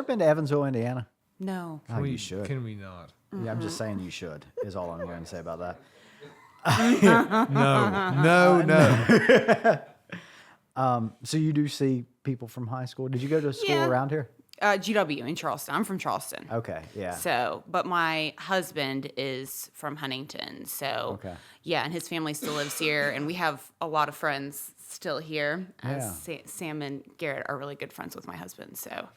ever been to Evansville, Indiana? No. Oh, you should. Can we not? Yeah, I'm just saying you should, is all I'm going to say about that. No. So you do see people from high school. Did you go to school around here? GW in Charleston. I'm from Charleston. Okay, yeah. So, but my husband is from Huntington. So, Okay. yeah, and his family still lives here, and we have a lot of friends still here. Yeah. Sam and Garrett are really good friends with my husband. So,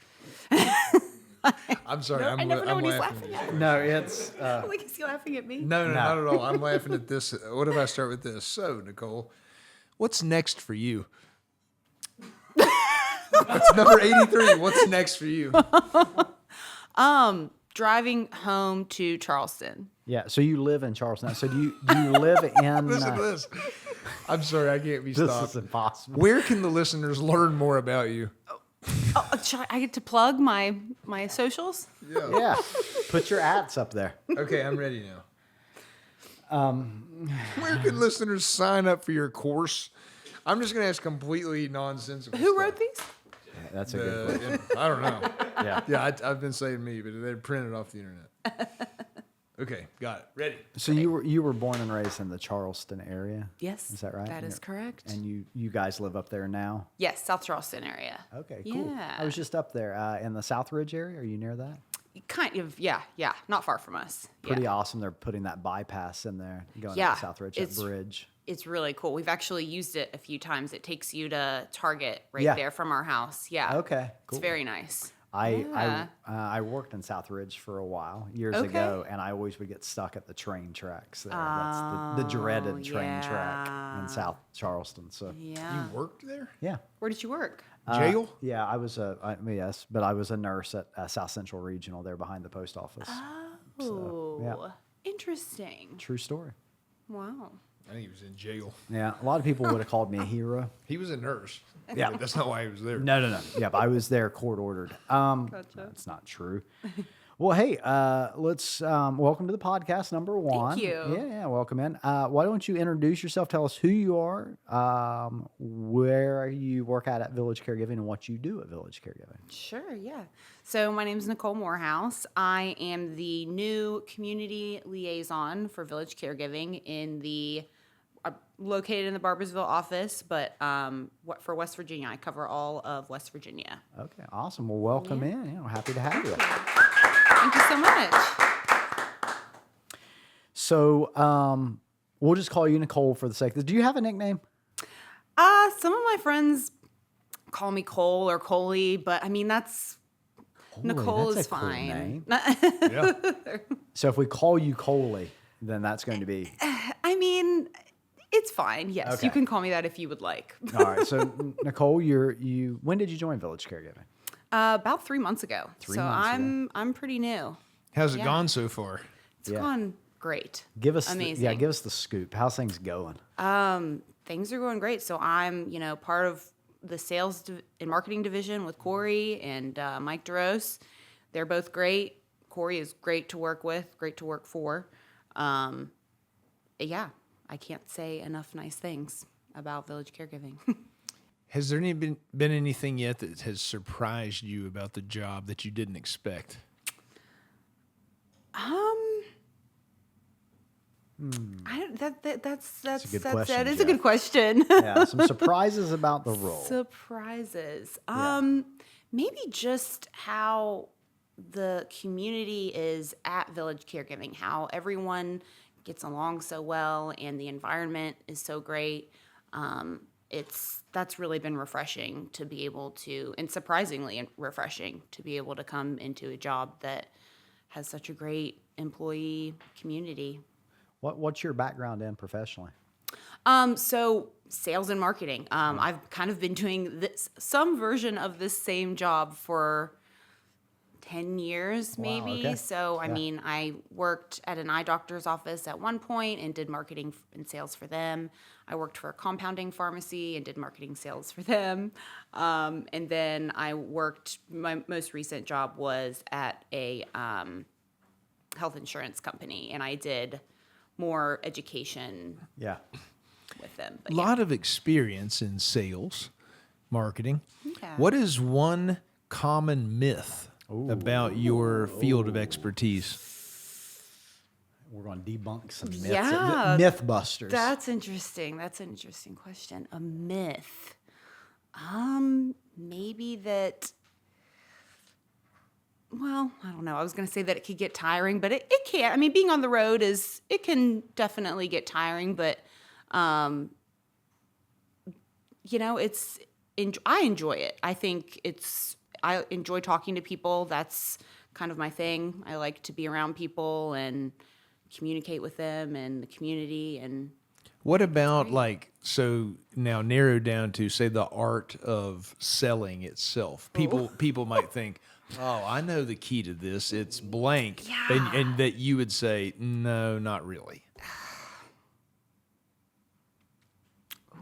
I'm sorry. I never know what he's laughing at. No, it's... Like, is he laughing at me? No, not at all. I'm laughing at this. What if I start with this? So, Nicole, what's next for you? That's number 83. What's next for you? Driving home to Charleston. Yeah, so you live in Charleston. So do you live in... Listen to this. I'm sorry, I can't be This stopped. is impossible. Where can the listeners learn more about you? I get to plug my socials? Yeah, put your ads up there. Okay, I'm ready now. Where can listeners sign up for your course? I'm just going to ask completely nonsensical Who stuff. wrote these? That's a good question. I don't know. Yeah. Yeah, I've been saying me, but they're printed off the internet. Okay, got it. Ready. So you were born and raised in the Charleston area? Yes. Is that right? That is correct. And you guys live up there now? Yes, South Charleston area. Okay, cool. Yeah. I was just up there in the Southridge area. Are you near that? Kind of, yeah. Not far from us. Pretty Yeah. awesome. They're putting that bypass in there, going Yeah, up the Southridge, that bridge. It's really cool. We've actually used it a few times. It takes you to Target right Yeah. there from our house. Yeah. Okay, cool. It's very nice. I worked in Southridge for a while years Okay. ago, and I always would get stuck at the train tracks there. That's the dreaded train track in South Charleston. So Yeah. You worked there? yeah. Where did you work? Jail? Yeah, I was yes, but I was a nurse at South Central Regional there behind the post office. Oh, yeah. Interesting. True story. Wow. I think he was in jail. Yeah, a lot of people would have called me a hero. He was a nurse. Yeah. But that's not why he was there. No. Yeah, but I was there court ordered. That's not true. Well, hey, let's welcome to the podcast number 1. Thank you. Yeah, welcome in. Why don't you introduce yourself? Tell us who you are, where you work at Village Caregiving, and what you do at Village Caregiving. Sure, yeah. So my name is Nicole Morehouse. I am the new community liaison for Village Caregiving located in the Barboursville office, but for West Virginia. I cover all of West Virginia. Okay, awesome. Well, welcome in. Yeah, we're happy to have you. Thank you so much. So we'll just call you Nicole for the sake of this. Do you have a nickname? Some of my friends call me Cole or Coley, but I mean, that's Nicole that's is a cool fine. name. Yeah. So if we call you Coley, then that's going to be... I mean, it's fine. Yes, Okay. you can call me that if you would like. All right. So Nicole, when did you join Village Caregiving? About 3 months ago. 3 so months ago. I'm pretty new. How's it Yeah. gone so far? It's gone great. Give us amazing. give us the scoop. How's things going? Things are going great. So I'm part of the sales and marketing division with Corey and Mike DeRose. They're both great. Corey is great to work with, great to work for. Yeah, I can't say enough nice things about Village Caregiving. Has there been anything yet that has surprised you about the job that you didn't expect? That's a good question, that is a Jeff. good question. Yeah, some surprises about the role. Surprises. Yeah. Maybe just how the community is at Village Caregiving, how everyone gets along so well and the environment is so great. That's really been refreshing to be able to, and surprisingly refreshing to be able to come into a job that has such a great employee community. What's your background in professionally? So sales and marketing. I've kind of been doing some version of this same job for 10 years, maybe. okay. So, I mean, I worked at an eye doctor's office at one point and did marketing and sales for them. I worked for a compounding pharmacy and did marketing sales for them. And then my most recent job was at a health insurance company, and I did more education Yeah. with them. A lot of experience in sales, marketing. Yeah. What is one common myth about your field of expertise. We're going to debunk some myths. Yeah. Mythbusters. That's interesting. That's an interesting question. A myth. Maybe that, well, I don't know. I was going to say that it could get tiring, but it can't. I mean, being on the road it can definitely get tiring, but, I enjoy it. I think I enjoy talking to people. That's kind of my thing. I like to be around people and communicate with them and the community. And What about so now narrowed down to say the art of selling itself? People might think, oh, I know the key to this. It's blank. Yeah. And that you would say, no, not really.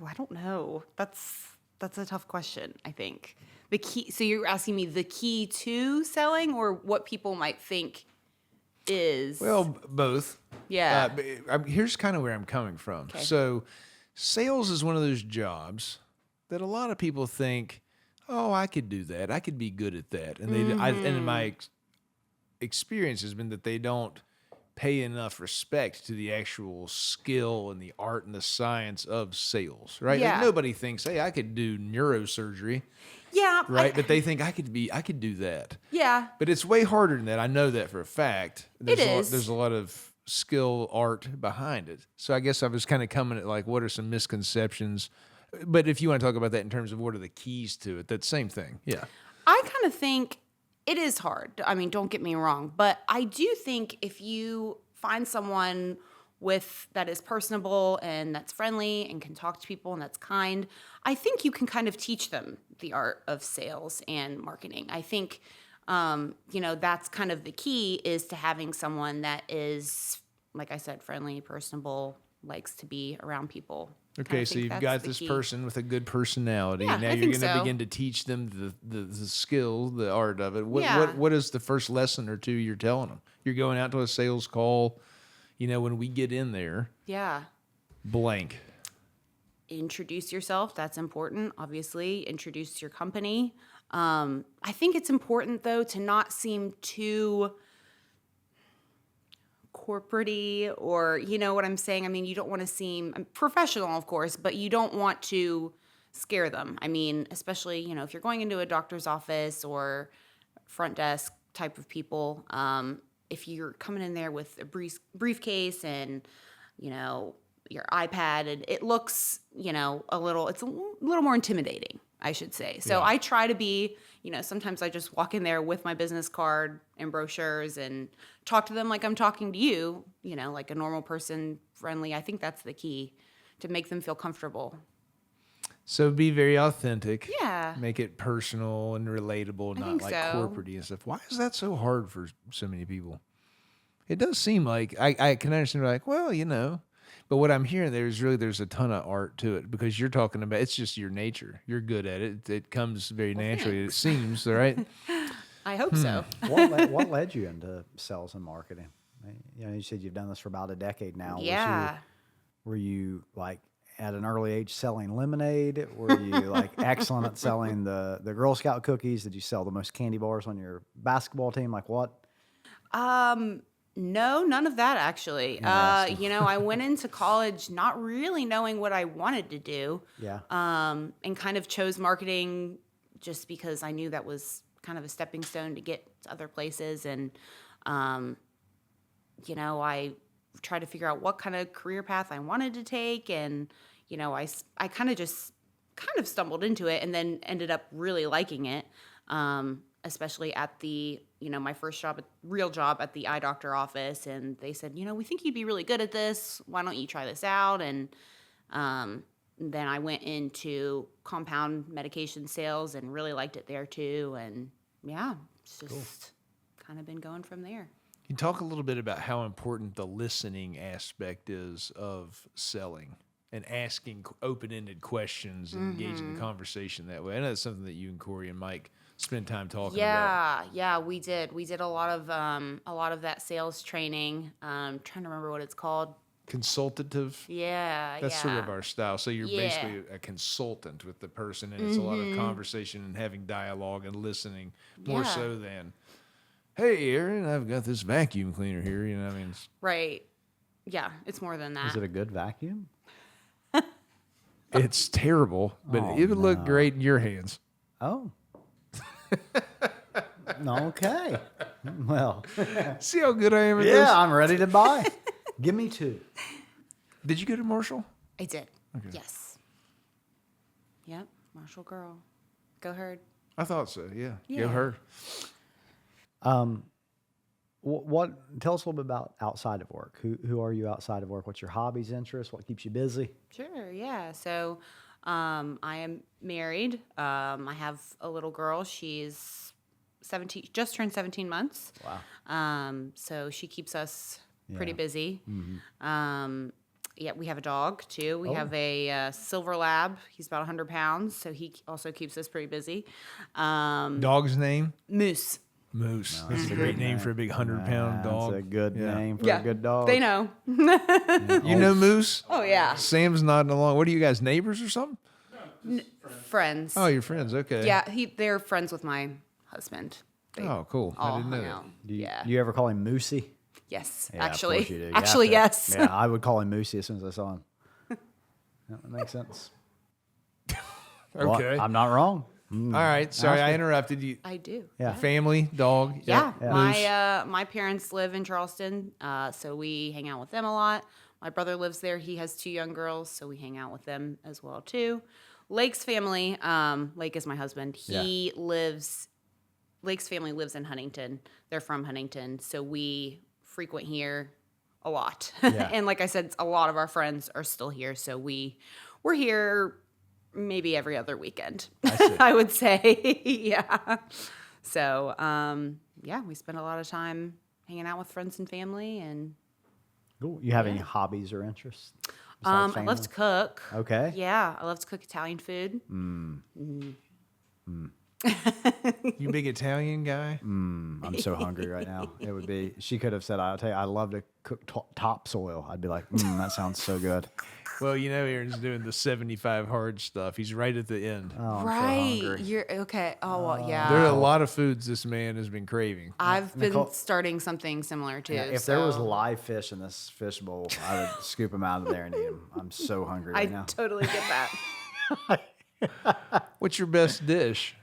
I don't know. That's a tough question, I think. The key, so you're asking me the key to selling or what people might think is? Well, both. Yeah. Here's kind of where I'm coming from. Okay. So sales is one of those jobs that a lot of people think, oh, I could do that. I could be good at that. And and my experience has been that they don't pay enough respect to the actual skill and the art and the science of sales, right? Yeah. Like nobody thinks, hey, I could do neurosurgery, Yeah. right? But they think I could do that. Yeah. But it's way harder than that. I know that for a fact. There's a lot of skill, art behind it. So I guess I was kind of coming at like, what are some misconceptions? But if you want to talk about that in terms of what are the keys to it, that same thing. Yeah. I kind of think it is hard. I mean, don't get me wrong, but I do think if you find someone that is personable and that's friendly and can talk to people and that's kind, I think you can kind of teach them the art of sales and marketing. I think, that's kind of the key is to having someone that is, like I said, friendly, personable, likes to be around people. Okay, so you've got this person with a good personality. Yeah, and now I you're think going to so. begin to teach them the skill, the art of it. Yeah. What is the first lesson or two you're telling them? You're going out to a sales call. When we get in there, Yeah. blank. Introduce yourself. That's important. Obviously, introduce your company. I think it's important though to not seem too corporate-y or you know what I'm saying? I mean, you don't want to seem professional, of course, but you don't want to scare them. I mean, especially, if you're going into a doctor's office or front desk type of people, if you're coming in there with a briefcase and, your iPad and it looks, it's a little more intimidating, I should say. So Yeah. I try to be, sometimes I just walk in there with my business card and brochures and talk to them like I'm talking to you, like a normal person, friendly. I think that's the key to make them feel comfortable. So be very authentic. Yeah. Make it personal and relatable, not think like so. corporate and stuff. Why is that so hard for so many people? It does seem like I can understand like, well, but what I'm hearing there's a ton of art to it because you're talking about it's just your nature. You're good at it. It comes very naturally. thanks. It seems, right? I hope so. What led you into sales and marketing? You said you've done this for about a decade now. Yeah. Were you like at an early age selling lemonade? Were you like excellent at selling the Girl Scout cookies? Did you sell the most candy bars on your basketball team? Like what? No, none of that actually. Interesting. I went into college not really knowing what I wanted to do. Yeah. And kind of chose marketing just because I knew that was kind of a stepping stone to get to other places. And, I tried to figure out what kind of career path I wanted to take. And, I kind of stumbled into it and then ended up really liking it. Especially at the, my first real job at the eye doctor office. And they said, we think you'd be really good at this. Why don't you try this out? And then I went into compound medication sales and really liked it there too. And yeah, it's just kind of been going from there. Can you talk a little bit about how important the listening aspect is of selling and asking open-ended questions and engaging the conversation that way? I know that's something that you and Corey and Mike spend time talking about. Yeah, we did. We did a lot of that sales training. Trying to remember what it's called. Consultative. Yeah, That's yeah. sort of our style. So you're Yeah. basically a consultant with the person, and it's a lot of conversation and having dialogue and listening more Yeah. so than hey, Aaron, I've got this vacuum cleaner here. You know, I mean, Right. Yeah, it's more than that. Is it a good vacuum? it's terrible, but Oh, it would look no. great in your hands. Oh. Okay. Well, See how good I am at this? yeah, I'm ready to buy. Give me 2. Did you go to Marshall? I did. Yes. Yep. Marshall girl. Go herd. I thought so. Yeah. Yeah. Go her. What? Tell us a little bit about outside of work. Who are you outside of work? What's your hobbies, interests? What keeps you busy? Sure. Yeah. So, I am married. I have a little girl. She's 17, just turned 17 months. Wow. So she keeps us pretty Yeah. busy. Yeah, we have a dog too. We Oh. have a silver lab. He's about 100 pounds, so he also keeps us pretty busy. Dog's name? Moose. Moose. That's a great name for a big 100-pound dog. That's a good Yeah. name for Yeah, a good dog. They know. You know Moose? Oh yeah, Sam's nodding along. What are you guys, neighbors or something? friends. Oh, you're friends. Okay. Yeah, they're friends with my husband. They Oh, cool. I all didn't know hung that. out. Do you, Yeah. do you ever call him Moosey? Yes, Yeah, of actually. course you do. You Actually, have to. yes. Yeah, I would call him Moosey as soon as I saw him. Yeah, that makes sense. Well, Okay. I'm not wrong. All right. Sorry, Ask I me. interrupted you. I do. Yeah. Family, dog. Yeah, Moose. my parents live in Charleston, so we hang out with them a lot. My brother lives there. He has 2 young girls, so we hang out with them as well too. Lake's family, Lake is my husband. Lake's family lives in Huntington. They're from Huntington, so we frequent here a lot. Yeah. And like I said, a lot of our friends are still here, so we're here maybe every other weekend. I would say, yeah. So, yeah, we spend a lot of time hanging out with friends and family, and Cool. You have any hobbies or interests? I besides love to family? cook. Okay. Yeah, I love to cook Italian food. You big Italian guy? I'm so hungry right now. It would be. She could have said, "I'll tell you, I love to cook topsoil." I'd be like, "That sounds so good." Well, you know, Aaron's doing the 75 hard stuff. He's right at the end. Oh, I'm so Right. hungry. You're okay. Oh, well, yeah. There are a lot of foods this man has been craving. I've been Nicole- starting something similar too. Yeah, if there was so live fish in this fish bowl, I would scoop them out of there and eat them. I'm so hungry I right now. totally get that. What's your best dish?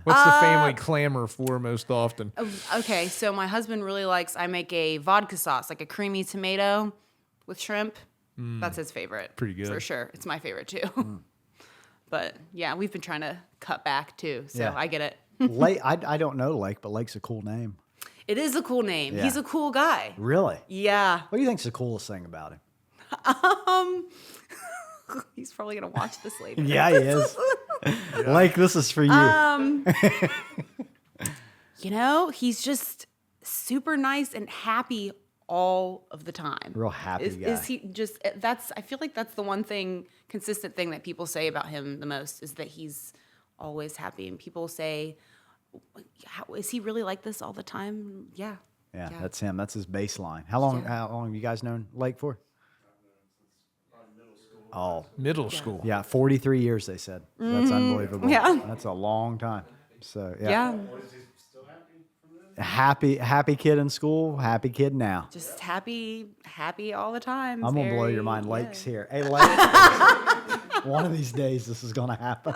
What's the family clamor for most often? Okay, so my husband really likes. I make a vodka sauce, like a creamy tomato with shrimp. That's his favorite. Pretty good. for sure. It's my favorite too. But yeah, we've been trying to cut back too, so Yeah. I get it. Lake, I don't know Lake, but Lake's a cool name. It is a cool name. Yeah. He's a cool guy. Really? Yeah. What do you think's the coolest thing about him? He's probably gonna watch this later. Yeah, he is. Lake, this is for you. You know, he's just super nice and happy all of the time. Real happy is, guy. Is he just, I feel like that's the one consistent thing that people say about him the most is that he's always happy. And people say, is he really like this all the time? Yeah. Yeah, that's him. That's his baseline. How long have you guys known Lake for? Oh, Middle school. yeah, 43 years, they said. That's unbelievable. Yeah. That's a long time. So, Yeah. Happy kid in school, happy kid now. Just happy all the time. I'm going to blow your Very- mind. yeah. Lake's here. Hey, Lake. One of these days, this is going to happen.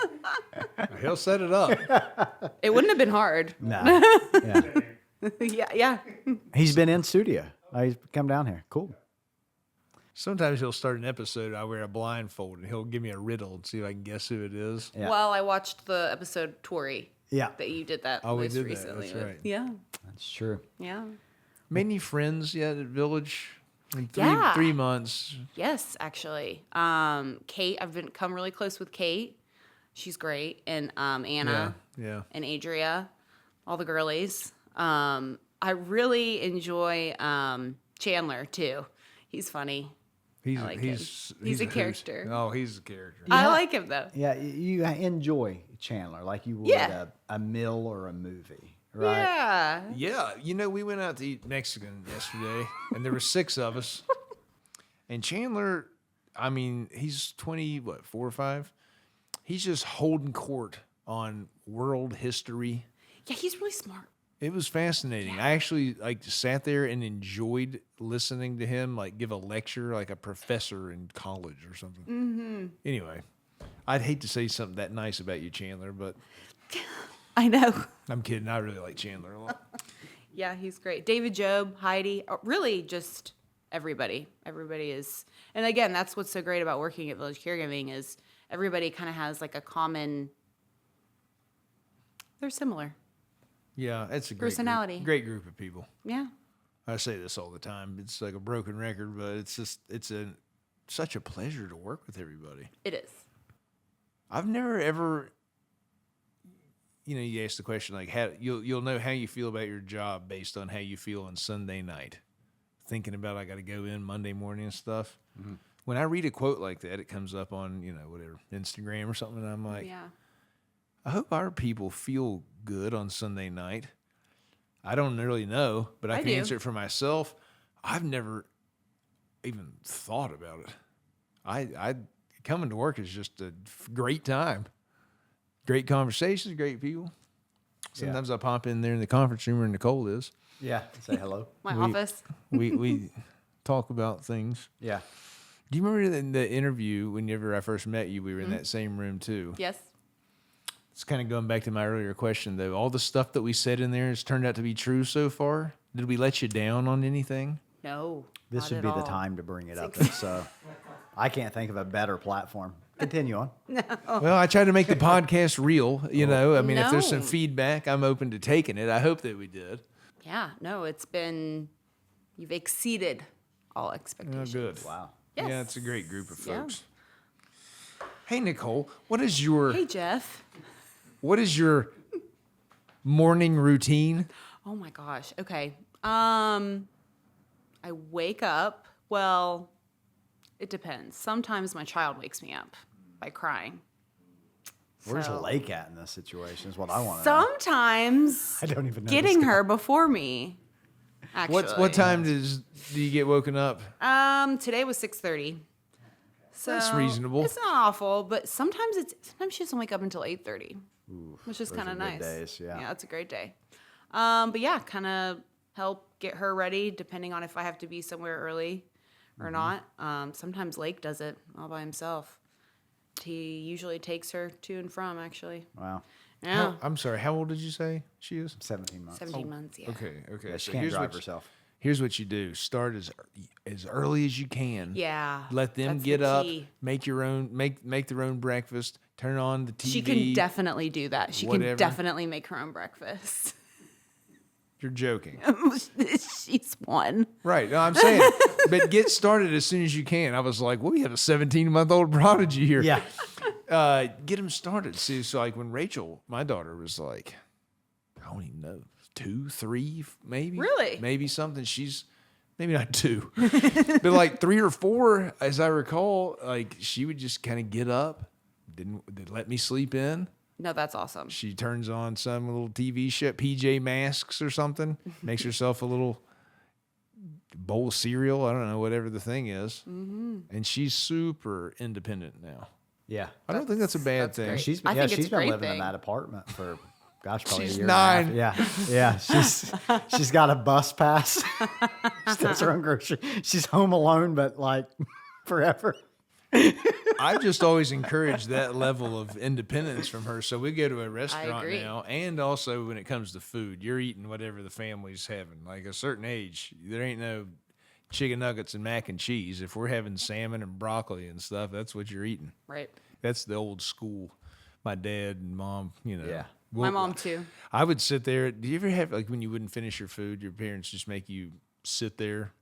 He'll set it up. It wouldn't have been hard. No. Yeah. Yeah. He's been in studio. He's come down here. Cool. Sometimes he'll start an episode. I wear a blindfold and he'll give me a riddle and see if I can guess who it is. Yeah. Well, I watched the episode Tori Yeah, that you did that Oh, we most did that. recently. That's with. right. Yeah. that's true. Yeah. Made any friends yet at Village? In Yeah. 3 months. Yes, actually. Kate, I've become really close with Kate. She's great. And Anna Yeah. and Adria, all the girlies. I really enjoy Chandler too. He's funny. He's I like he's him. He's a hoot. character. Oh, he's a character. I like him though. Yeah, you enjoy Chandler like you would Yeah. a meal or a movie, right? Yeah. Yeah, you know, we went out to eat Mexican yesterday, and there were 6 of us. And Chandler, I mean, he's 4 or 5? He's just holding court on world history. Yeah, he's really smart. It was fascinating. I actually like sat there and enjoyed listening to him like give a lecture like a professor in college or something. Mm-hmm. Anyway, I'd hate to say something that nice about you, Chandler, but I know. I'm kidding. I really like Chandler a lot. Yeah, he's great. David Job, Heidi, really just everybody. Everybody is, and again, that's what's so great about working at Village Caregiving is everybody kind of has like a common. They're similar. Yeah, it's a Personality. great group of people. Yeah. I say this all the time. It's like a broken record, but it's such a pleasure to work with everybody. It is. I've never ever, you ask the question like how you'll know how you feel about your job based on how you feel on Sunday night, thinking about I got to go in Monday morning and stuff. Mm-hmm. When I read a quote like that, it comes up on whatever Instagram or something, and I'm like, Yeah. I hope our people feel good on Sunday night. I don't really know, but I can do. answer it for myself. I've never even thought about it. I coming to work is just a great time. Great conversations, great people. Sometimes I pop in there in the conference room where Nicole is. Yeah. Say hello. My office. We talk about things. Yeah. Do you remember in the interview whenever I first met you, we were in that same room too? Yes. It's kind of going back to my earlier question, though. All the stuff that we said in there has turned out to be true so far. Did we let you down on anything? No. This not would be at the all. time to bring it up. So I can't think of a better platform. Continue on. Well, I tried to make the podcast real. I mean, if there's some No. feedback, I'm open to taking it. I hope that we did. Yeah. No, you've exceeded all Oh, expectations. good. Wow. Yes. Yeah, it's a great group of Yeah. folks. Hey, Nicole, what is your Hey, Jeff. morning routine? Oh my gosh. Okay. I wake up. Well, it depends. Sometimes my child wakes me up by crying. Where's So- Lake at in this situation is what I want to know. Sometimes I don't even know. getting this guy. her before me. Actually. What time do you get woken up? Today was 6:30. So That's reasonable. It's not awful, but sometimes she doesn't wake up until 8:30, which is those kind are of good nice. days, yeah. Yeah, it's a great day. But yeah, kind of help get her ready, depending on if I have to be somewhere early or not. Sometimes Lake does it all by himself. He usually takes her to and from, actually. Wow. Yeah, I'm sorry. How old did you say she is? 17 months. 17 months. Yeah. Okay. Yeah, she So can't here's drive what- herself. Here's what you do: start as early as you can. Yeah. Let them that's get the up, key. make their own breakfast, turn on the TV. She can definitely do that. She whatever. can definitely make her own breakfast. You're joking, She's one. right? No, I'm saying, but get started as soon as you can. I was like, well, we have a 17-month-old prodigy here. Yeah. Get them started. See, so like when Rachel, my daughter, was like, I don't even know, 2, 3, maybe. Really? Maybe something. She's maybe not 2, but like 3 or 4, as I recall. Like she would just kind of get up, didn't let me sleep in. No, that's awesome. She turns on some little TV show, PJ Masks or something, makes herself a little bowl of cereal. I don't know, whatever the thing is. Mm-hmm. And she's super independent now. Yeah. I don't think that's a bad that's thing. great. She's I been, yeah, think it's she's a been great living in thing. that apartment for, gosh, probably She's a year and a 9. half. Yeah. She's got a bus pass. She does her own grocery. She's home alone, but like forever. I've just always encouraged that level of independence from her. So we go to a restaurant agree. now, and also when it comes to food, you're eating whatever the family's having. Like a certain age, there ain't no chicken nuggets and mac and cheese. If we're having salmon and broccoli and stuff, that's what you're eating. Right. That's the old school. My dad and mom, Yeah. My mom too. I would sit there. Do you ever have, like, when you wouldn't finish your food, your parents just make you sit there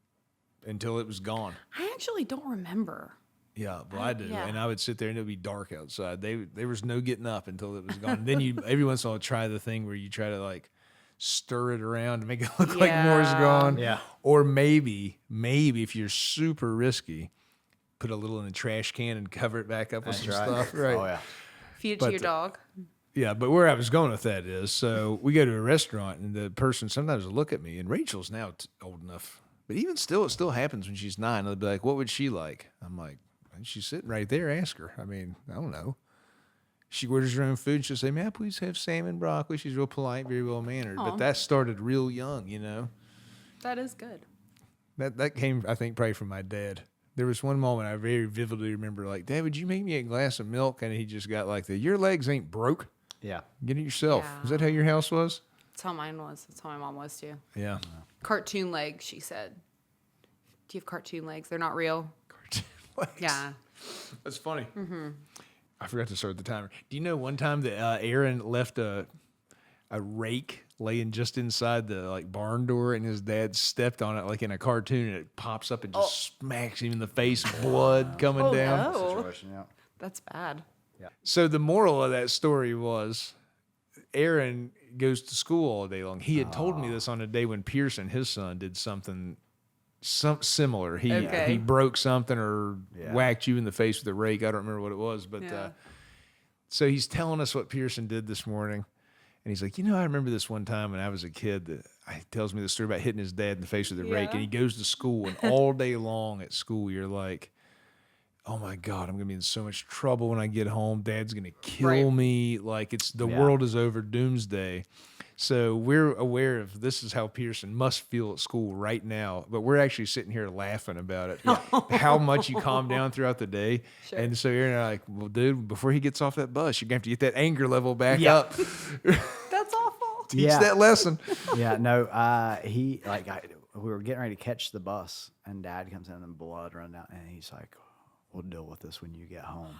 until it was gone? I actually don't remember. Yeah, well, I do. yeah. And I would sit there and it would be dark outside. There was no getting up until it was gone. Then you every once in a while try the thing where you try to like stir it around to make it look like more is Yeah. gone. Yeah. Or maybe if you're super risky, put a little in the trash can and cover it back up with That's some right. stuff. Right. Oh, yeah. Feed it But to your the- dog. Yeah, but where I was going with that is, so we go to a restaurant and the person sometimes will look at me, and Rachel's now old enough, but even still, it still happens when she's 9. They'll be like, "What would she like?" I'm like, "She's sitting right there. Ask her." I mean, I don't know. She orders her own food. She'll say, "May I please have salmon, broccoli?" She's real polite, very well mannered. Aw. But that started real young, you know. That is good. That came, I think, probably from my dad. There was one moment I very vividly remember, like, "Dad, would you make me a glass of milk?" And he just got like your legs ain't broke. Yeah. Get it yourself. Yeah. Is that how your house was? That's how mine was. That's how my mom was too. Yeah. Cartoon legs, she said. Do you have cartoon legs? They're not real. Cartoon legs. Yeah. That's funny. I forgot to start the timer. Do you know one time that Aaron left a rake laying just inside the like barn door, and his dad stepped on it like in a cartoon, and it pops up and just smacks him in the face, blood coming Oh, down. no. Situation, yeah. That's bad. So the moral of that story was, Aaron goes to school all day long. He had told me this on a day when Pearson, his son, did something similar. He broke something or whacked you in the face with a rake. I don't remember what it was, but so he's telling us what Pearson did this morning, and he's like, I remember this one time when I was a kid that he tells me the story about hitting his dad in the face with a rake, and he goes to school, and all day long at school, you're like, oh my God, I'm gonna be in so much trouble when I get home. Dad's gonna kill me. Like it's the world is over, doomsday. So we're aware of this is how Pearson must feel at school right now, but we're actually sitting here laughing about it. How much you calm down throughout the day. Sure. And so Aaron and I are like, well, dude, before he gets off that bus, you're gonna have to get that anger level back up. That's awful. Teach that lesson. Yeah, no, we were getting ready to catch the bus, and Dad comes in and blood running down, and he's like, we'll deal with this when you get home.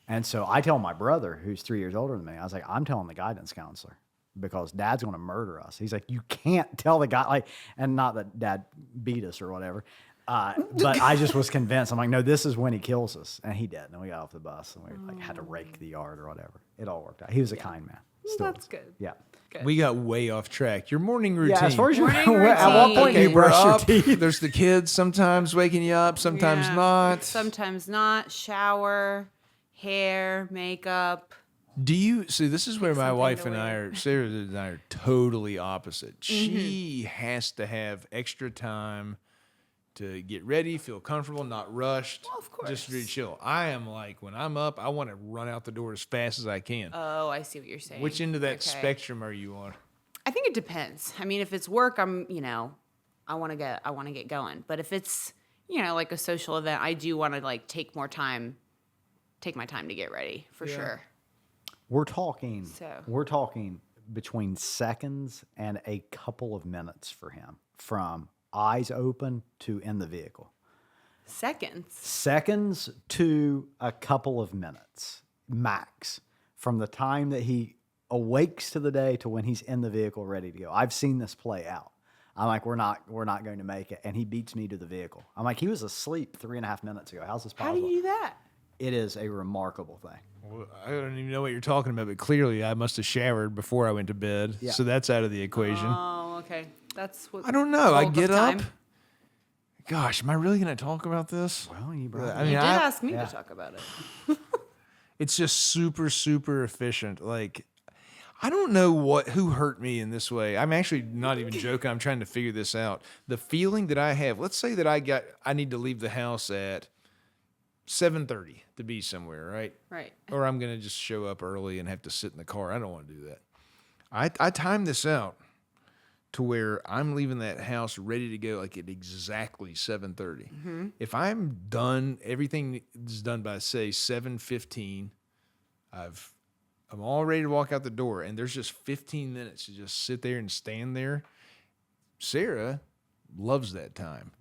And so I tell my brother, who's 3 years older than me, I was like, I'm telling the guidance counselor because Dad's going to murder us. He's like, you can't tell the guy, and not that Dad beat us or whatever, but I just was convinced. I'm like, no, this is when he kills us. And he did. And then we got off the bus, and we had to rake the yard or whatever. It all worked out. He was a kind man. Still That's is. good. Yeah. Good. We got way off track. Your morning routine. Yeah, as far as you Morning at what point do routine. you brush We're your up. teeth? There's the kids sometimes waking you up, sometimes Yeah. not. Sometimes not. Shower, hair, makeup. Do you see? This is where my something wife to and I wear. are, Sarah and I are totally opposite. She has to have extra time to get ready, feel comfortable, not rushed. Well, of Just course. to chill. I am like, when I'm up, I want to run out the door as fast as I can. Oh, I see what you're saying. Which end of that Okay. spectrum are you on? I think it depends. I mean, if it's work, I want to get going. But if it's, like a social event, I do want to like take my time to get ready for sure. We're talking. So- We're talking between seconds and a couple of minutes for him, from eyes open to in the vehicle. Seconds. Seconds to a couple of minutes max, from the time that he awakes to the day to when he's in the vehicle ready to go. I've seen this play out. I'm like, we're not going to make it, and he beats me to the vehicle. I'm like, he was asleep 3.5 minutes ago. How's this How possible? do you do that? It is a remarkable thing. Well, I don't even know what you're talking about, but clearly I must have showered before I went to bed. Yeah. So that's out of the equation. Oh, okay. That's what. I don't know. I bulk of get up. time. Gosh, am I really going to talk about this? Well, you brought I it mean, You did I- ask me to talk about it. It's just super, super efficient. Like, I don't know who hurt me in this way. I'm actually not even joking. I'm trying to figure this out. The feeling that I have, let's say that I need to leave the house at 7:30 to be somewhere, right? Right. Or I'm going to just show up early and have to sit in the car. I don't want to do that. I time this out to where I'm leaving that house ready to go like at exactly 7:30. If I'm done, everything is done by say 7:15. I'm all ready to walk out the door, and there's just 15 minutes to just sit there and stand there. Sarah loves that time.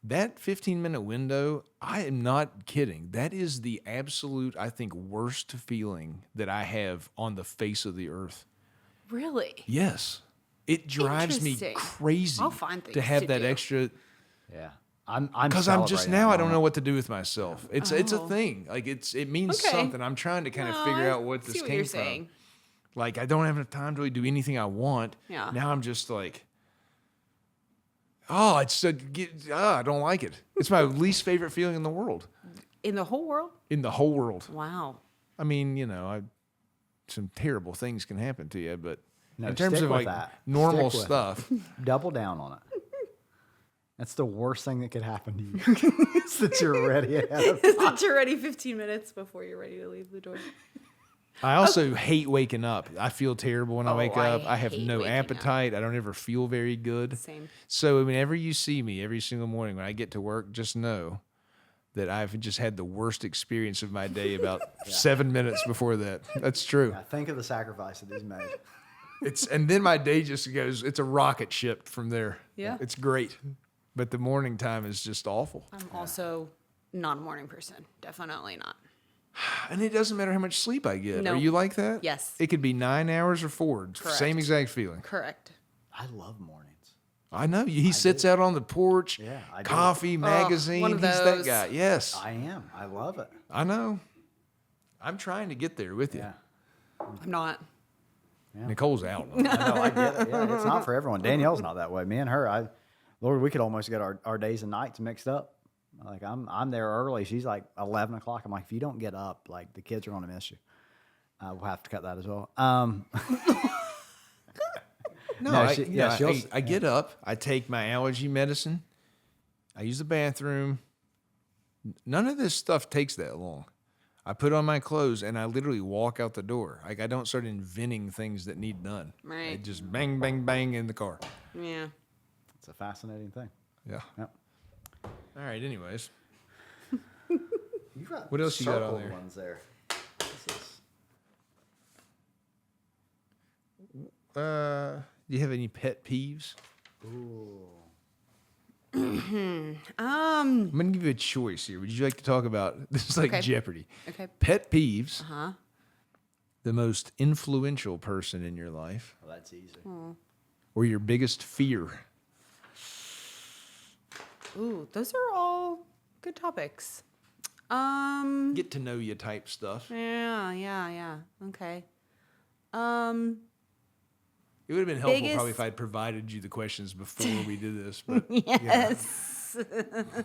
That 15-minute window, I am not kidding. That is the absolute, I think, worst feeling that I have on the face of the earth. Really? Yes. It drives me Interesting. crazy I'll find things to have to that do. extra, Yeah. I'm because I'm just celebrating now that I don't know moment. what to do with myself. It's a Oh. thing. Like it means Okay. something. I'm trying to kind of No, figure I out what see this what came you're from. saying. Like I don't have enough time to really do anything I want. Yeah. Now I'm just like, oh, I don't like it. It's my least favorite feeling in the world. In the whole world? In the whole world. Wow. I mean, some terrible things can happen to you, but No, in terms stick of with like that. normal Stick with stuff, Double down on it. That's the worst thing that could happen to you. Is that you're ready ahead of Is that you're ready 15 minutes before you're ready to leave the door? I also hate waking up. I feel terrible when I wake I up. I have hate no waking up. appetite. I don't ever feel very good. Same. So whenever you see me every single morning when I get to work, just know that I've just had the worst experience of my day about 7 minutes before that. That's true. Yeah, think of the sacrifice that he's made. And then my day just goes, it's a rocket ship from there. Yeah. It's great. But the morning time is just awful. I'm also not a morning person. Definitely not. And it doesn't matter how much sleep I get. No. Are you like that? Yes. It could be 9 hours or 4. Correct. Same exact feeling. Correct. I love mornings. I know. He sits out on the porch, Yeah, I do. coffee, magazine. one of He's that those. guy. Yes. I am. I love it. I know. I'm trying to get there with you. Yeah. I'm not. Nicole's out. I know, I get it. Yeah, it's not for everyone. Danielle's not that way. Me and her, Lord, we could almost get our days and nights mixed up. Like I'm there early. She's like 11 o'clock. I'm like, if you don't get up, like the kids are going to miss you. We'll have to cut that as well. No, No, I get up. I take my allergy medicine. I use the bathroom. None of this stuff takes that long. I put on my clothes and I literally walk out the door. Like I don't start inventing things that need done. Right. I just bang, bang, bang in the car. Yeah. It's a fascinating thing. Yeah. Yep. All right. Anyways, You got What else you got on circled there? Ones there. This is- do you have any pet peeves? I'm gonna give you a choice here. Would you like to talk about this? Is like Okay. Jeopardy. Okay. Pet peeves. Huh? The most influential person in your life, Oh, that's easy. or your biggest fear. Ooh, those are all good topics. Get to know you type stuff. Yeah. Okay. It would have been helpful Biggest- probably if I'd provided you the questions before we did this, but Yes.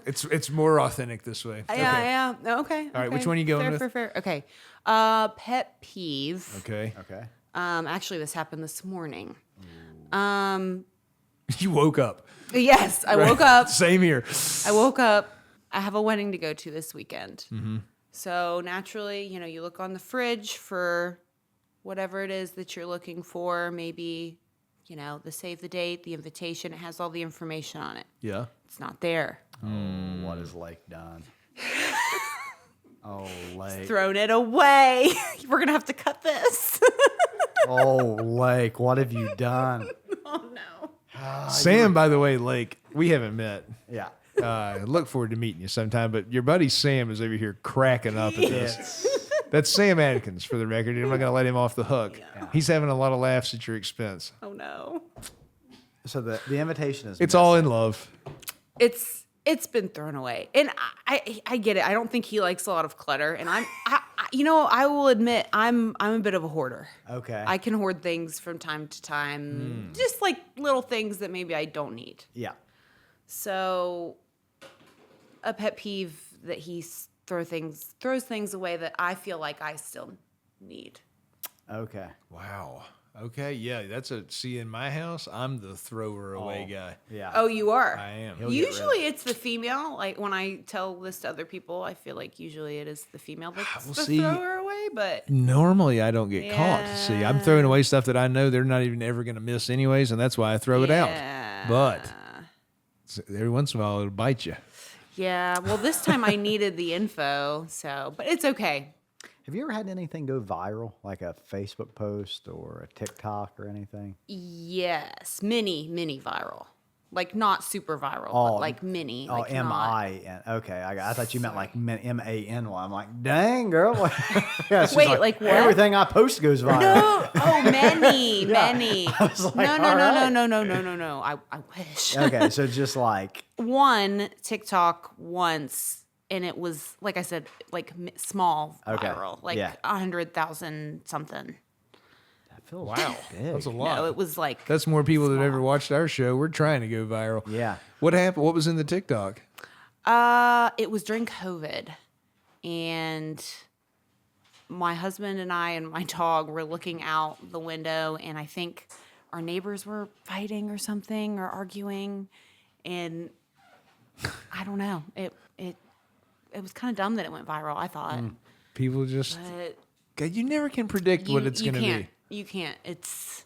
it's more authentic this way. Yeah. Okay. All right, which one are you going with? Fair. Okay. Pet peeve. Okay. Okay. Actually, this happened this morning. You woke up. Yes, I woke up. Same here. I woke up. I have a wedding to go to this weekend. Mm-hmm. So naturally, you look on the fridge for whatever it is that you're looking for. Maybe, the save the date, the invitation. It has all the information on it. Yeah. It's not there. What has Lake done? Oh, Lake. Thrown it away. We're going to have to cut this. Oh, Lake. What have you done? Oh, no. Sam, by the way, Lake, we haven't met. Yeah. Look forward to meeting you sometime. But your buddy Sam is over here cracking up at this. It's, That's Sam Adkins, for the record. I'm not going to let him off the hook. Yeah. He's having a lot of laughs at your expense. Oh, no. so the invitation is. It's all in love. It's been thrown away, and I get it. I don't think he likes a lot of clutter, and I will admit I'm a bit of a hoarder. Okay. I can hoard things from time to time, just like little things that maybe I don't need. Yeah. So, a pet peeve that he throws things away that I feel like I still need. Okay. Wow. Okay. Yeah. See, in my house, I'm the thrower away guy. Yeah. Oh, you are. I am. He'll get rid of Usually it's the female. Like when I tell this to other people, I feel like usually it is the female that's Well, the see- thrower away. But Normally, I don't get caught. See, I'm throwing away stuff that I know they're not even ever going to miss anyways, and that's why I throw it out. But every once in a while, it'll bite you. yeah, well, this time I needed the info, but it's okay. Have you ever had anything go viral, like a Facebook post or a TikTok or anything? Yes, mini viral, like not super viral, Oh, but like mini. Oh, like M-I-N. Okay, I thought you meant like M-A-N-Y. I'm like, dang, girl. What? Yeah, she's Wait, like what? Everything I post goes viral. No, many. I was like, No. all right. No. I wish. Okay, so just like, One TikTok once, and it was like I said, like small Okay, viral, like yeah. 100,000 something. that feels Wow. big. That's a lot. No, it was like That's more people that have ever watched our show. We're trying to go viral. Yeah. What happened? What was in the TikTok? it was during COVID, and my husband and I and my dog were looking out the window, and I think our neighbors were fighting or something or arguing, and I don't know. It was kind of dumb that it went viral, I thought. People just But God, you never can predict what it's going to be. You can't. It's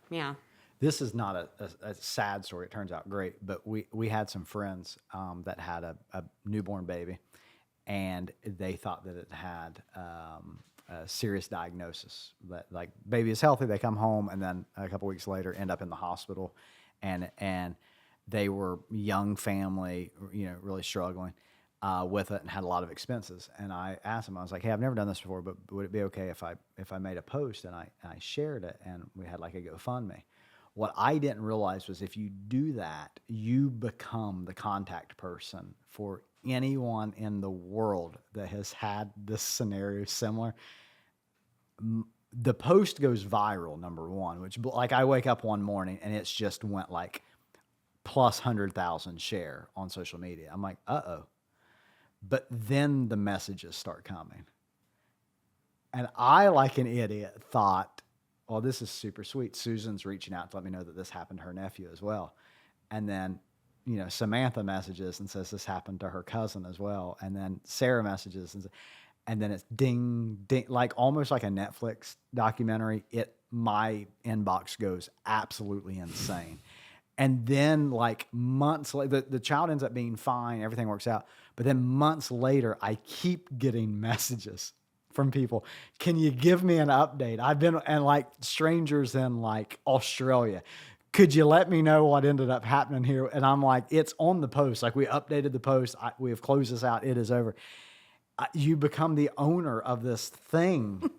Yeah. This is not a sad story. It turns out great, but we had some friends that had a newborn baby, and they thought that it had a serious diagnosis. That like baby is healthy, they come home, and then a couple weeks later end up in the hospital, and they were young family, really struggling with it and had a lot of expenses. And I asked them, I was like, hey, I've never done this before, but would it be okay if I made a post and I shared it, and we had like a GoFundMe? What I didn't realize was if you do that, you become the contact person for anyone in the world that has had this scenario similar. The post goes viral, number one, which like I wake up one morning and it's just went like plus 100,000 share on social media. I'm like, uh-oh. But then the messages start coming. And I, like an idiot, thought, well, this is super sweet. Susan's reaching out to let me know that this happened to her nephew as well. And then, Samantha messages and says this happened to her cousin as well. And then Sarah messages and then it's ding, ding, like almost like a Netflix documentary. My inbox goes absolutely insane. And then like months later, the child ends up being fine. Everything works out. But then months later, I keep getting messages from people. Can you give me an update? And like strangers in like Australia. Could you let me know what ended up happening here? And I'm like, it's on the post. Like we updated the post. We have closed this out. It is over. You become the owner of this thing.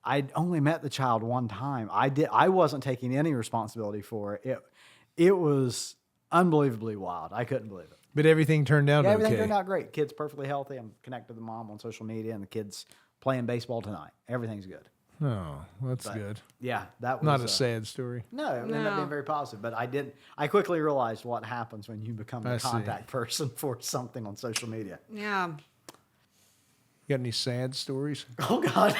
I'd only met the child one time. I wasn't taking any responsibility for it. It was unbelievably wild. I couldn't believe it. But everything turned out Everything okay. turned out great. Kid's perfectly healthy. I'm connected to the mom on social media, and the kid's playing baseball tonight. Everything's good. Oh, that's good. Yeah, that was Not a sad story. No, it ended up being very positive. But I quickly realized what happens when you become the contact person for something on social media. Yeah. You got any sad stories? Oh God.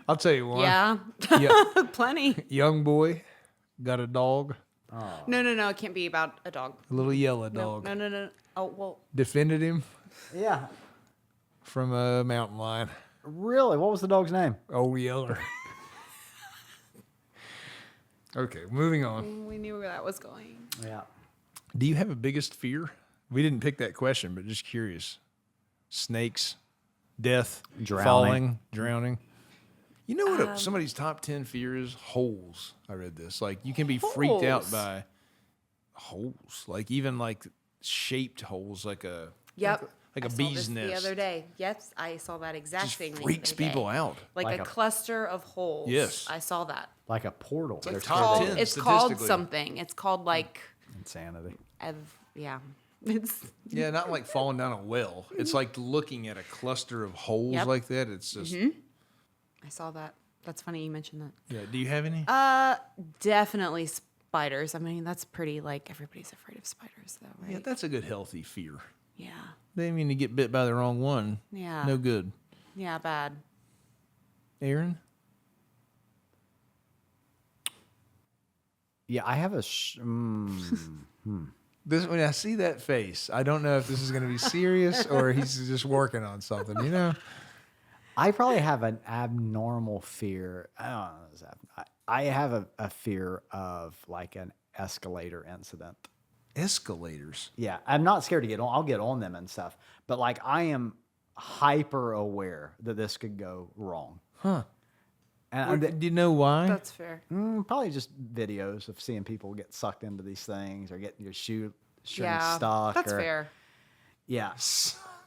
I'll tell you one. Yeah. Yeah. Plenty. Young boy got a dog, No. It can't be about a dog. a little yellow dog. No. Oh, well. Defended him Yeah. from a mountain lion. Really? What was the dog's name? Old Yeller. Okay, moving on. We knew where that was going. Yeah. Do you have a biggest fear? We didn't pick that question, but just curious. Snakes, death, Drowning. falling, drowning. You know what somebody's top 10 fear is? Holes. I read this. Like you can be freaked out Holes? by holes. Like even like shaped holes, like a Yep. like a I saw bee's this nest. the other day. Yes, I saw that exact Just thing. the freaks other day. people out. Like Like a a- cluster of holes. Yes. I saw that. Like a portal. like They're top scared 10. of It's called statistically. something. It's called like, insanity. yeah. It's Yeah, not like falling down a well. It's like looking at a cluster of holes Yep. like that. It's just I saw that. That's funny you mentioned that. yeah. Do you have any? Definitely spiders. I mean, that's pretty like everybody's afraid of spiders though, right? Yeah, that's a good healthy fear. Yeah. They mean to get bit by the wrong one. Yeah. No good. Yeah, bad. Aaron? Yeah, I have a. This when I see that face, I don't know if this is going to be serious or he's just working on something. You know? I probably have an abnormal fear. I don't know. I have a fear of like an escalator incident. Escalators. Yeah, I'm not scared to get on. I'll get on them and stuff. But like I am hyper aware that this could go wrong. Huh? And Do you know why? That's fair. probably just videos of seeing people get sucked into these things or getting your string Yeah. stuck. That's or, fair. Yeah.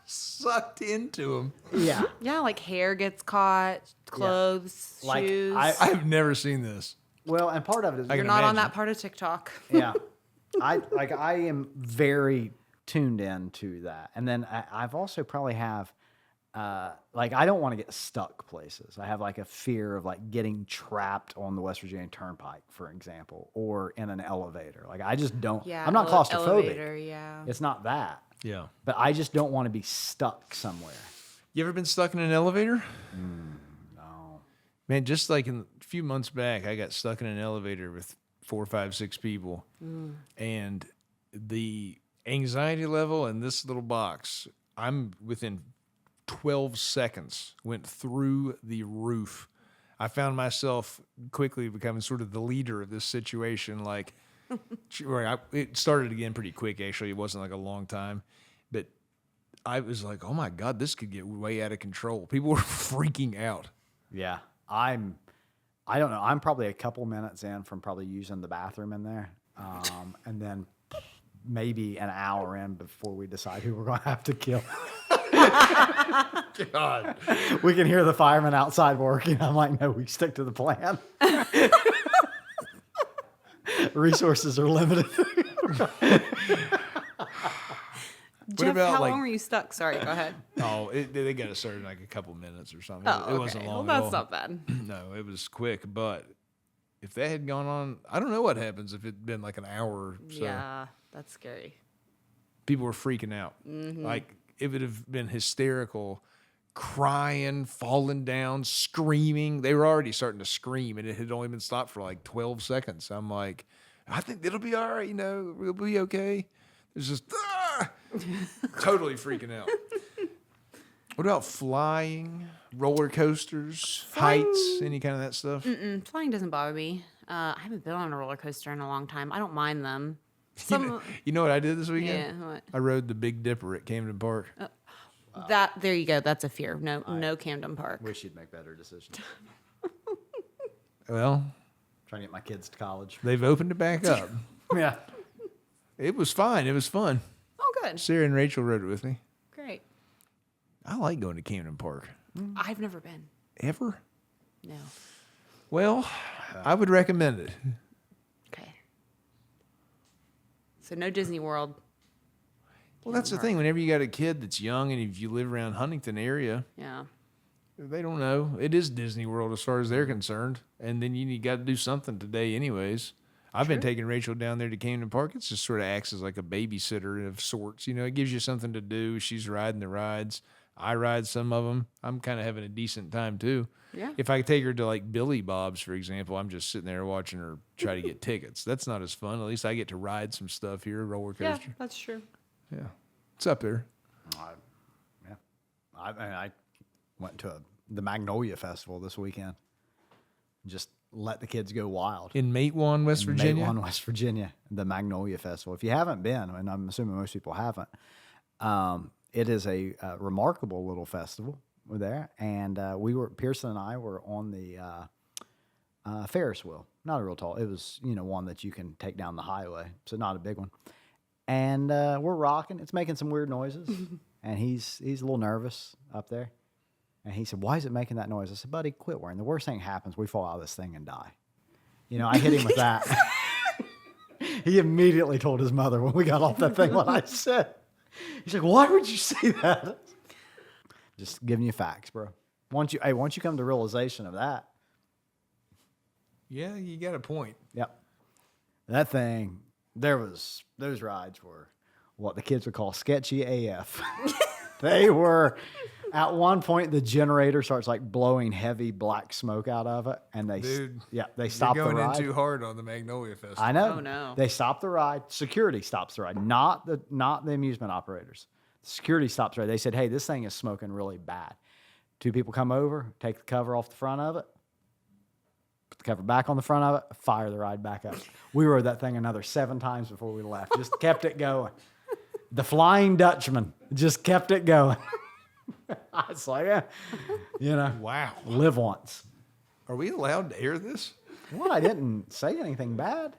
Sucked into him. Yeah. Yeah, like hair gets caught, clothes, Like, shoes. I've never seen this. Well, and part of it is I You're can not on imagine. that part of TikTok. yeah. I am very tuned in to that. And then I've also probably have like I don't want to get stuck places. I have like a fear of like getting trapped on the West Virginia Turnpike, for example, or in an elevator. Like I just don't Yeah. I'm not claustrophobic. Elevator, yeah. It's not that. Yeah. But I just don't want to be stuck somewhere. You ever been stuck in an elevator? No. Man, just like a few months back, I got stuck in an elevator with 4, 5, 6 people. And the anxiety level in this little box, I'm within 12 seconds went through the roof. I found myself quickly becoming sort of the leader of this situation. Like, it started again pretty quick, actually. It wasn't like a long time. But I was like, oh my God, this could get way out of control. People were freaking out. Yeah. I don't know. I'm probably a couple minutes in from probably using the bathroom in there. And then maybe an hour in before we decide who we're going to have to kill. God. We can hear the firemen outside working. I'm like, no, we stick to the plan. Resources are limited. Jeff, about, how like- long were you stuck? Sorry, go ahead. Oh, they got it started in like a couple minutes or something. Oh, It wasn't okay. long Well, at that's all. not bad. No, it was quick. But if that had gone on, I don't know what happens if it'd been like an hour or so. Yeah, that's scary. People were freaking out. Like, it would have been hysterical, crying, falling down, screaming. They were already starting to scream, and it had only been stopped for like 12 seconds. I'm like, I think it'll be all right, we'll be okay. It's just, totally freaking out. What about flying, roller coasters, heights, any kind of that stuff? Flying doesn't bother me. I haven't been on a roller coaster in a long time. I don't mind them. You know what I did this weekend? Yeah, what? I rode the Big Dipper at Camden Park. There you go. That's a fear. No Camden Park. Wish you'd make better decisions. Well, Trying to get my kids to college. they've opened it back up. Yeah. It was fine. It was fun. Oh, good. Sarah and Rachel rode it with me. Great. I like going to Camden Park. I've never been. Ever? No. Well, I would recommend it. Okay. So no Disney World. Well, that's the thing. Whenever you got a kid that's young and if you live around Huntington area, Yeah. they don't know. It is Disney World as far as they're concerned. And then you got to do something today anyways. I've been taking Rachel down there to Camden Park. It just sort of acts as like a babysitter of sorts. It gives you something to do. She's riding the rides. I ride some of them. I'm kind of having a decent time too. Yeah. If I take her to like Billy Bob's, for example, I'm just sitting there watching her try to get tickets. That's not as fun. At least I get to ride some stuff here, roller Yeah, coaster. that's true. Yeah. It's up there. Yeah. I went to the Magnolia Festival this weekend. Just let the kids go wild. In Matewan, West Virginia. Matewan, West Virginia, the Magnolia Festival. If you haven't been, and I'm assuming most people haven't, it is a remarkable little festival. We're there, and Pearson and I were on the Ferris wheel. Not a real tall. It was one that you can take down the highway, so not a big one. And we're rocking. It's making some weird noises, and he's a little nervous up there. And he said, "Why is it making that noise?" I said, "Buddy, quit worrying. The worst thing happens, we fall out of this thing and die." I hit him with that. He immediately told his mother when we got off that thing what I said. He's like, "Why would you say that?" Just giving you facts, bro. Once you come to realization of that, Yeah, you got a point. yep. That thing, those rides were what the kids would call sketchy AF. They were. At one point, the generator starts like blowing heavy black smoke out of it, and they stop the You're going ride. in too hard on the Magnolia Festival. I know. Oh, no. They stop the ride. Security stops the ride, not the amusement operators. Security stops the ride. They said, "Hey, this thing is smoking really bad." Two people come over, take the cover off the front of it, put the cover back on the front of it, fire the ride back up. We rode that thing another 7 times before we left. Just kept it going. The Flying Dutchman just kept it going. I was like, Wow. live once. Are we allowed to air this? Well, I didn't say anything bad.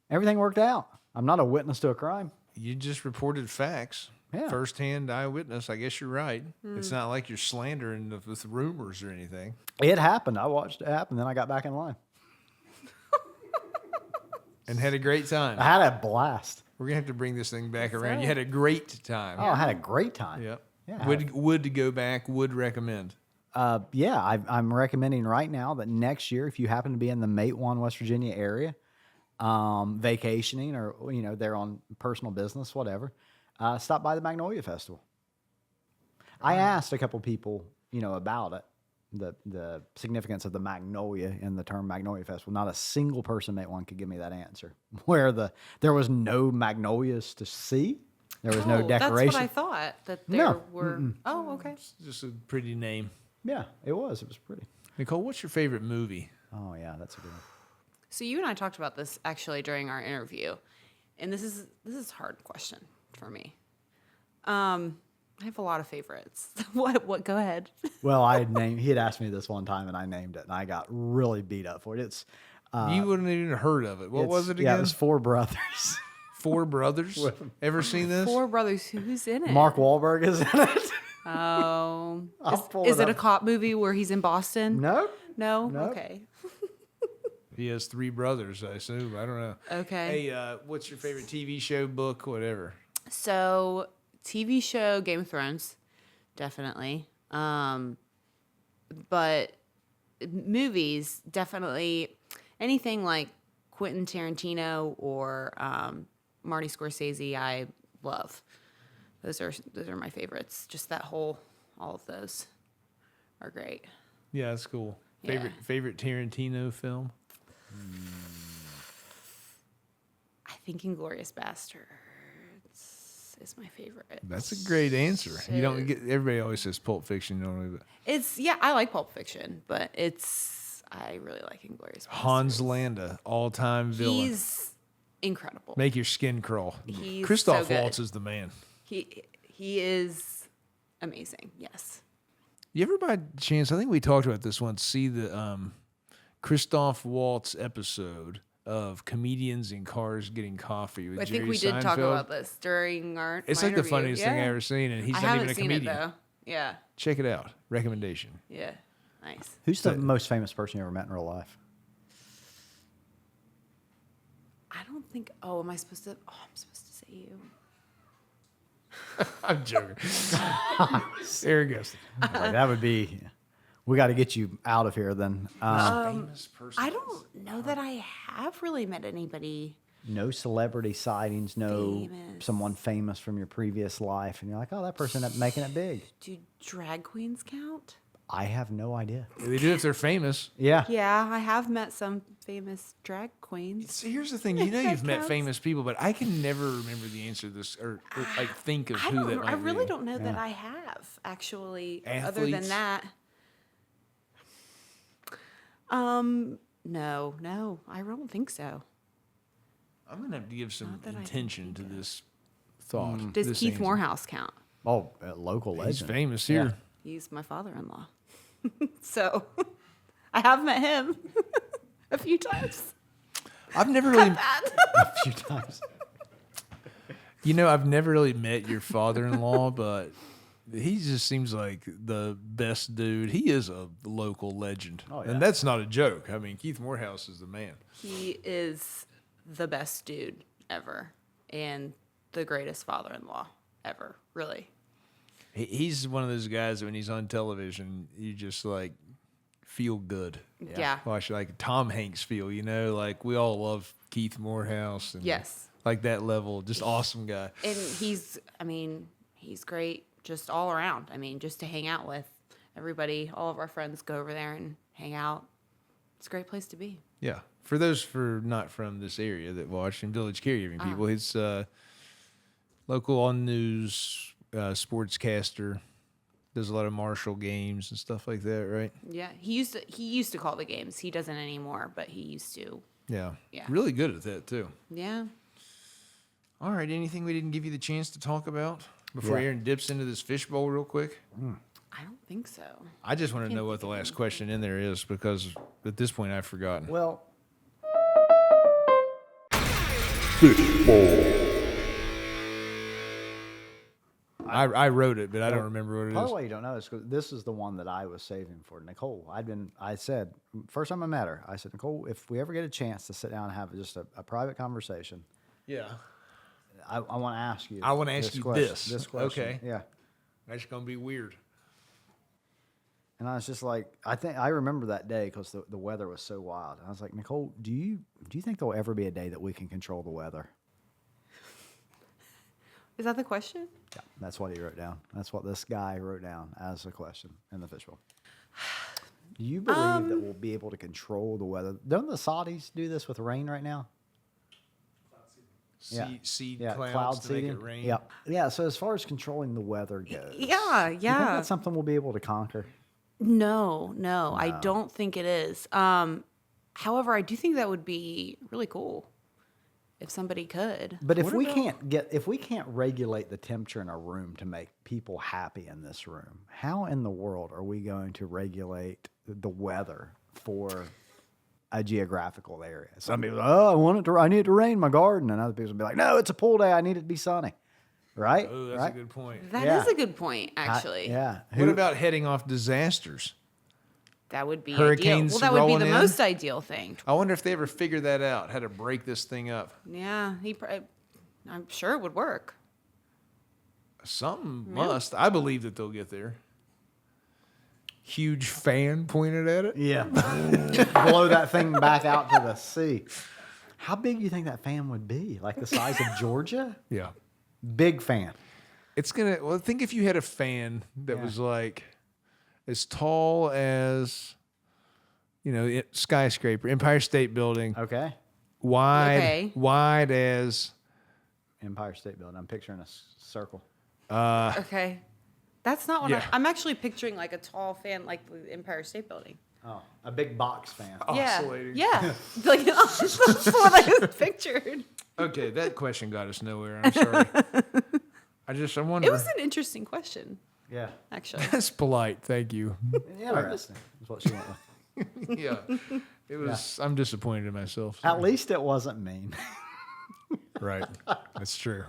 Everything worked out. I'm not a witness to a crime. You just reported facts. Yeah. First-hand eyewitness. I guess you're right. It's not like you're slandering with rumors or anything. It happened. I watched it happen. Then I got back in line. And had a great time. I had a blast. We're going to have to bring this thing back around. You had a great time. Oh, I had a great time. Yep. Yeah. Would to go back, would recommend. I'm recommending right now that next year, if you happen to be in the Matewan, West Virginia area, vacationing or they're on personal business, whatever, stop by the Magnolia Festival. I asked a couple people, about it, the significance of the Magnolia in the term Magnolia Festival. Not a single person, Matewan, could give me that answer. Where there was no magnolias to see. There was no That's decoration. what I thought, that there No. were. Oh, okay. Just a pretty name. Yeah, it was. It was pretty. Nicole, what's your favorite movie? Oh yeah, that's a good one. So you and I talked about this actually during our interview, and this is a hard question for me. I have a lot of favorites. What? Go ahead. Well, he had asked me this one time, and I named it, and I got really beat up for it. It's You wouldn't have even heard of it. What was it again? Yeah, it was Four Brothers. Four Brothers. Ever seen this? Four Brothers. Who's in it? Mark Wahlberg is in it. Oh. I'll pull Is it it a up. cop movie where he's in Boston? No. No? Nope. Okay. He has 3 brothers, I assume. I don't know. Okay. Hey, what's your favorite TV show, book, whatever? So, TV show Game of Thrones, definitely. But movies, definitely anything like Quentin Tarantino or Marty Scorsese, I love. Those are my favorites. Just all of those are great. Yeah, that's cool. Yeah. Favorite Tarantino film? I think Inglourious Bastards is my favorite. That's a great answer. You don't get everybody always says Pulp Fiction normally, but I like Pulp Fiction, but I really like Inglourious Bastards. Hans Landa, all-time villain. He's incredible. Make your skin crawl. He's Christoph so good. Waltz is the man. He is amazing. Yes. You ever by chance, I think we talked about this once, see the Christoph Waltz episode of Comedians in Cars Getting Coffee with I Jerry think we did talk Seinfeld? about this during our. It's my like the interview. funniest thing I Yeah. ever seen, and he's I not haven't even a seen comedian. it though. Yeah. Check it out. Recommendation. Yeah. Nice. Who's the most famous person you ever met in real life? I don't think. Oh, am I supposed to? Oh, I'm supposed to say you. I'm joking. There he goes. Like, that would be. We got to get you out of here then. Famous person. I don't know that I have really met anybody. No celebrity sightings. No Famous. someone famous from your previous life, and you're like, oh, that person up making it big. Do drag queens count? I have no idea. They do if they're famous. Yeah. Yeah, I have met some famous drag queens. So here's the thing, you know That you've met counts. famous people, but I can never remember the answer to this or like think of who that might I really be. don't know that I have actually. Other Athletes? than that, no, I don't think so. I'm gonna have to give some that I can intention to think of. this thought. Does this Keith answer. Morehouse count? Oh, a local He's legend. famous here. He's my father-in-law, so I have met him a few times. I've never really, A few times. I've never really met your father-in-law, but he just seems like the best dude. He is a local legend, Oh, yeah. and that's not a joke. I mean, Keith Morehouse is the man. He is the best dude ever and the greatest father-in-law ever, really. He's one of those guys that when he's on television, you just like feel good. Yeah. Watch like Tom Hanks feel, like we all love Keith Morehouse. And Yes. Like that level, just awesome guy. And he's great just all around. I mean, just to hang out with everybody, all of our friends go over there and hang out. It's a great place to be. Yeah. For those not from this area that watch and Village Caregiving people, it's local on news, sportscaster, does a lot of Marshall games and stuff like that, right? Yeah. He used to call the games. He doesn't anymore, but he used to. Yeah. Yeah. Really good at that too. Yeah. All right. Anything we didn't give you the chance to talk about before Yeah. Aaron dips into this fishbowl real quick? I don't think so. I just want to know what the last question in there is because at this point I've forgotten. Well, I wrote it, but I don't remember what it part of is. why you don't know is 'cause this is the one that I was saving for Nicole. I said, first time I met her, I said, Nicole, if we ever get a chance to sit down and have just a private conversation, Yeah. I want to ask you. I wanna ask you this. This question. Okay. Yeah. That's going to be weird. And I was just like, I remember that day because the weather was so wild. I was like, Nicole, do you think there'll ever be a day that we can control the weather? Is that the question? Yeah, that's what he wrote down. That's what this guy wrote down as a question in the fishbowl. Do you believe that we'll be able to control the weather? Don't the Saudis do this with rain right now? seed Yeah, clouds cloud to seeding. make it rain. Yep. Yeah. So as far as controlling the weather goes, Yeah, you think yeah. that's something we'll be able to conquer? No, I don't think it is. However, I do think that would be really cool if somebody could. But if What we about- can't regulate the temperature in a room to make people happy in this room, how in the world are we going to regulate the weather for a geographical area? Some people, I need it to rain in my garden, and other people will be like, no, it's a pool day, I need it to be sunny, right? Oh, that's right? a good point. That Yeah. is a good point, actually. Yeah. What about heading off disasters? That would be Hurricanes ideal. Well, that would be rolling the in? most ideal thing. I wonder if they ever figure that out, how to break this thing up. Yeah, I'm sure it would work. Something must. I believe that they'll get there. Huge fan pointed at it. Yeah. Blow that thing back out to the sea. How big do you think that fan would be? Like the size of Georgia? Yeah. Big fan. It's gonna. Well, think if you had a fan that was like as tall as, skyscraper, Empire State Building, Okay. wide as. Empire State Building. I'm picturing a circle. Okay. That's not what Yeah. I'm actually picturing, like a tall fan like the Empire State Building. Oh, a big box fan. Oscillating. Yeah. Like, that's what I pictured. Okay, that question got us nowhere. I'm sorry. I wonder. It was an interesting question, Yeah. actually. That's polite. Thank you. Interesting. Is what she went with. Yeah. It was. I'm disappointed in myself. At least it wasn't mean. Right. That's true.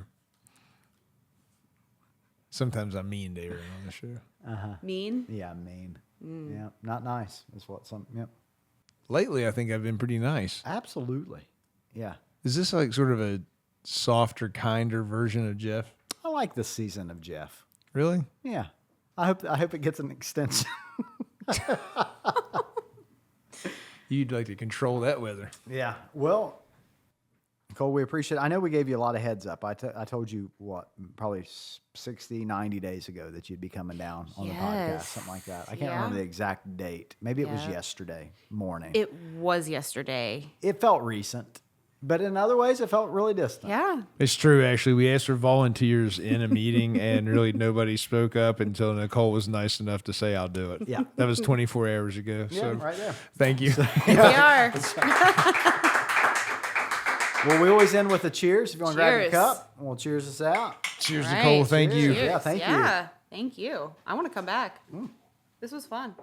Sometimes I'm mean to Aaron on the show. Mean? Yeah, mean. Yeah, not nice. Is what some. Yep. Lately, I think I've been pretty nice. Absolutely. Yeah. Is this like sort of a softer, kinder version of Jeff? I like this season of Jeff. Really? Yeah. I hope it gets an extension. You'd like to control that weather. Yeah. Well, Nicole, we appreciate it. I know we gave you a lot of heads up. I told you, probably 60, 90 days ago that you'd be coming down on the podcast, Yes. something like that. I can't Yeah. remember the exact date. Maybe it was Yeah. yesterday morning. It was yesterday. It felt recent, but in other ways, it felt really distant. Yeah. It's true, actually. We asked for volunteers in a meeting, and really nobody spoke up until Nicole was nice enough to say, I'll do it. Yeah. That was 24 hours ago. Yeah, so right there. thank you. We are. Well, we always end with a cheers. If you want to grab your Cheers. cup, we'll cheers us out. Cheers, All right. Nicole. Thank you. Cheers. Yeah, thank you. Yeah. Thank you. I want to come back. This was fun.